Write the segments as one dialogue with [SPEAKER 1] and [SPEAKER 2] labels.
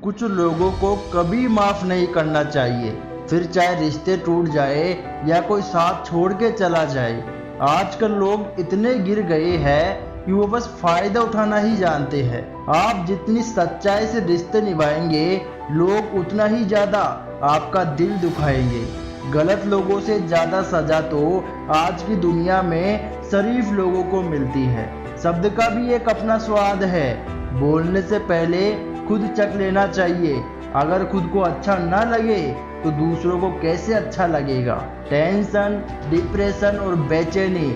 [SPEAKER 1] कुछ लोगों को कभी माफ नहीं करना चाहिए, फिर चाहे रिश्ते टूट जाए या कोई साथ छोड़ के चला जाए। आजकल लोग इतने गिर गए हैं कि वो बस फायदा उठाना ही जानते हैं। आप जितनी सच्चाई से रिश्ते निभाएंगे, लोग उतना ही ज्यादा आपका दिल दुखाएंगे। गलत लोगों से ज्यादा सजा तो आज की दुनिया में शरीफ लोगों को मिलती है। शब्द का भी एक अपना स्वाद है। बोलने से पहले खुद चख लेना चाहिए। अगर खुद को अच्छा ना लगे तो दूसरों को कैसे अच्छा लगेगा। टेंशन, डिप्रेशन और बेचैनी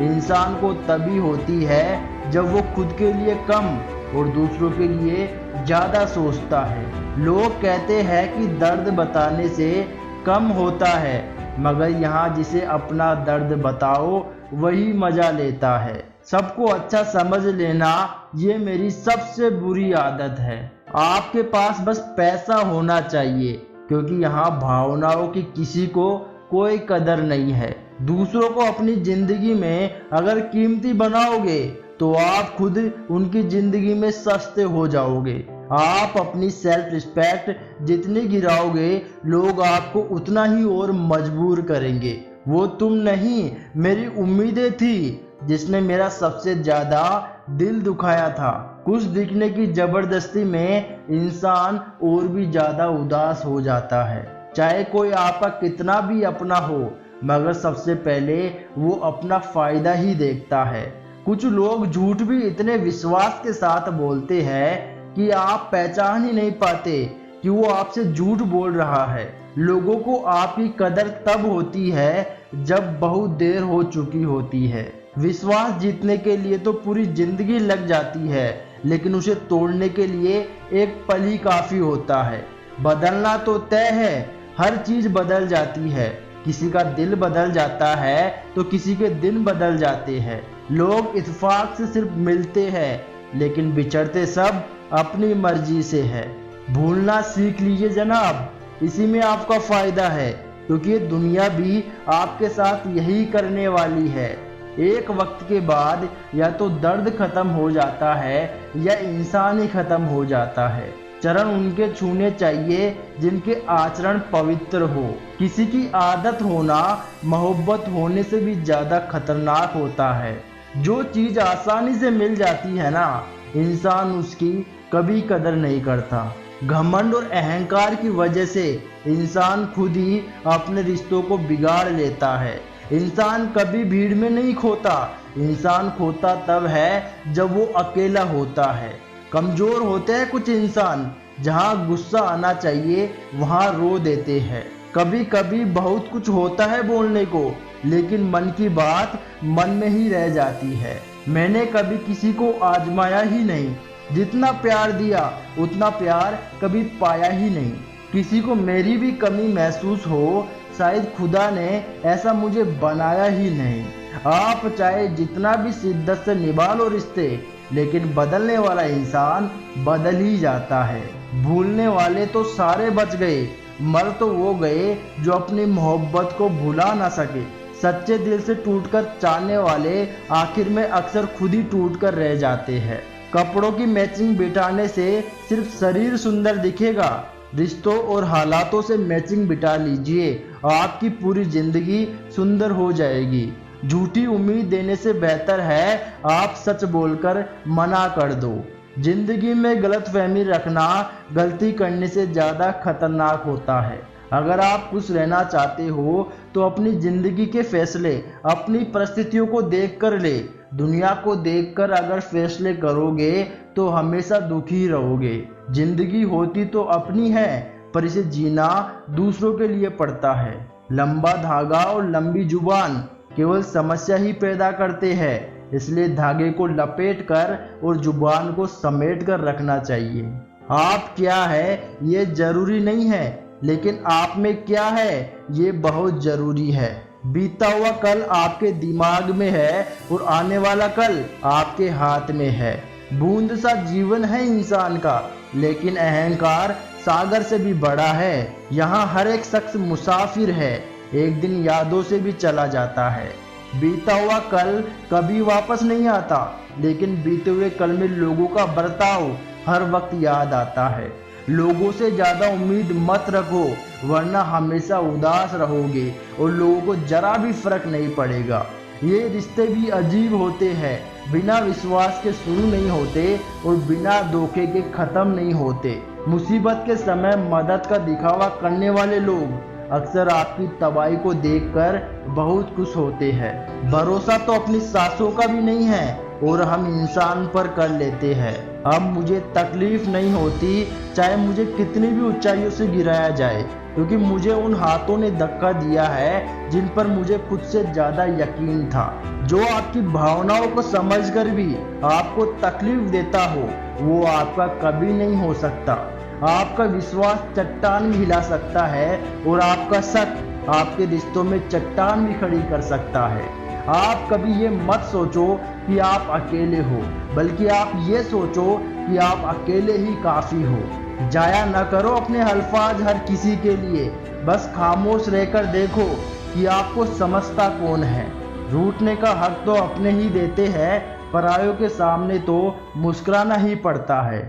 [SPEAKER 1] इंसान को तभी होती है जब वो खुद के लिए कम और दूसरों के लिए ज्यादा सोचता है। लोग कहते हैं कि दर्द बताने से कम होता है, मगर यहाँ जिसे अपना दर्द बताओ वही मजा लेता है। सबको अच्छा समझ लेना ये मेरी सबसे बुरी आदत है। आपके पास बस पैसा होना चाहिए, क्योंकि यहाँ भावनाओं की किसी को कोई कदर नहीं है। दूसरों को अपनी जिंदगी में अगर कीमती बनाओगे तो आप खुद उनकी जिंदगी में सस्ते हो जाओगे। आप अपनी सेल्फ रिस्पेक्ट जितनी गिराओगे, लोग आपको उतना ही और मजबूर करेंगे। वो तुम नहीं, मेरी उम्मीदें थी जिसने मेरा सबसे ज्यादा दिल दुखाया था। कुछ दिखने की जबरदस्ती में इंसान और भी ज्यादा उदास हो जाता है। चाहे कोई आपका कितना भी अपना हो, मगर सबसे पहले वो अपना फायदा ही देखता है। कुछ लोग झूठ भी इतने विश्वास के साथ बोलते हैं कि आप पहचान ही नहीं पाते कि वो आपसे झूठ बोल रहा है। लोगों को आपकी कदर तब होती है जब बहुत देर हो चुकी होती है। विश्वास जीतने के लिए तो पूरी जिंदगी लग जाती है, लेकिन उसे तोड़ने के लिए एक पल ही काफी होता है। बदलना तो तय है, हर चीज बदल जाती है। किसी का दिल बदल जाता है तो किसी के दिन बदल जाते हैं। लोग इत्तेफाक से सिर्फ मिलते हैं, लेकिन बिछड़ते सब अपनी मर्जी से है। भूलना सीख लीजिए जनाब, इसी में आपका फायदा है, क्योंकि ये दुनिया भी आपके साथ यही करने वाली है। एक वक्त के बाद या तो दर्द खत्म हो जाता है या इंसान ही खत्म हो जाता है। चरण उनके छूने चाहिए जिनके आचरण पवित्र हो। किसी की आदत होना मोहब्बत होने से भी ज्यादा खतरनाक होता है। जो चीज आसानी से मिल जाती है ना, इंसान उसकी कभी कदर नहीं करता। घमंड और अहंकार की वजह से इंसान खुद ही अपने रिश्तों को बिगाड़ लेता है। इंसान कभी भीड़ में नहीं खोता, इंसान खोता तब है जब वो अकेला होता है। कमजोर होते हैं कुछ इंसान, जहाँ गुस्सा आना चाहिए वहाँ रो देते हैं। कभी कभी बहुत कुछ होता है बोलने को, लेकिन मन की बात मन में ही रह जाती है। मैंने कभी किसी को आजमाया ही नहीं, जितना प्यार दिया उतना प्यार कभी पाया ही नहीं। किसी को मेरी भी कमी महसूस हो, शायद खुदा ने ऐसा मुझे बनाया ही नहीं। आप चाहे जितना भी शिद्दत से निभा लो रिश्ते, लेकिन बदलने वाला इंसान बदल ही जाता है। भूलने वाले तो सारे बच गए, मर तो वो गए जो अपनी मोहब्बत को भुला ना सके। सच्चे दिल से टूटकर चाहने वाले आखिर में अक्सर खुद ही टूटकर रह जाते हैं। कपड़ों की मैचिंग बिठाने से सिर्फ शरीर सुंदर दिखेगा, रिश्तों और हालातों से मैचिंग बिठा लीजिए, आपकी पूरी जिंदगी सुंदर हो जाएगी। झूठी उम्मीद देने से बेहतर है आप सच बोलकर मना कर दो। जिंदगी में गलतफहमी रखना गलती करने से ज़्यादा खतरनाक होता है। अगर आप खुश रहना चाहते हो तो अपनी जिंदगी के फैसले अपनी परिस्थितियों को देख कर ले। दुनिया को देखकर अगर फैसले करोगे तो हमेशा दुखी रहोगे। जिंदगी होती तो अपनी है, पर इसे जीना दूसरों के लिए पड़ता है। लंबा धागा और लंबी जुबान केवल समस्या ही पैदा करते हैं, इसलिए धागे को लपेट कर और जुबान को समेट कर रखना चाहिए। आप क्या है ये जरूरी नहीं है, लेकिन आप में क्या है ये बहुत जरूरी है। बीता हुआ कल आपके दिमाग में है और आने वाला कल आपके हाथ में है। बूंद सा जीवन है इंसान का, लेकिन अहंकार सागर से भी बड़ा है। यहाँ हर एक शख्स मुसाफिर है, एक दिन यादों से भी चला जाता है। बीता हुआ कल कभी वापस नहीं आता, लेकिन बीते हुए कल में लोगों का बर्ताव हर वक्त याद आता है। लोगों से ज़्यादा उम्मीद मत रखो, वरना हमेशा उदास रहोगे और लोगों को जरा भी फर्क नहीं पड़ेगा। ये रिश्ते भी अजीब होते हैं, बिना विश्वास के शुरू नहीं होते और बिना धोखे के ख़त्म नहीं होते। मुसीबत के समय मदद का दिखावा करने वाले लोग अक्सर आपकी तबाही को देखकर बहुत खुश होते हैं। भरोसा तो अपनी सांसों का भी नहीं है और हम इंसान पर कर लेते हैं। अब मुझे तकलीफ नहीं होती, चाहे मुझे कितनी भी ऊंचाइयों से गिराया जाए, क्योंकि मुझे उन हाथों ने धक्का दिया है जिन पर मुझे खुद से ज़्यादा यकीन था। जो आपकी भावनाओं को समझकर भी आपको तकलीफ देता हो, वो आपका कभी नहीं हो सकता। आपका विश्वास चट्टान भी हिला सकता है और आपका शक आपके रिश्तों में चट्टान भी खड़ी कर सकता है। आप कभी ये मत सोचो कि आप अकेले हो, बल्कि आप ये सोचो कि आप अकेले ही काफ़ी हो। जाया न करो अपने अल्फाज हर किसी के लिए, बस खामोश रहकर देखो कि आपको समझता कौन है। रूठने का हक तो अपने ही देते हैं, परायों के सामने तो मुस्कुराना ही पड़ता है।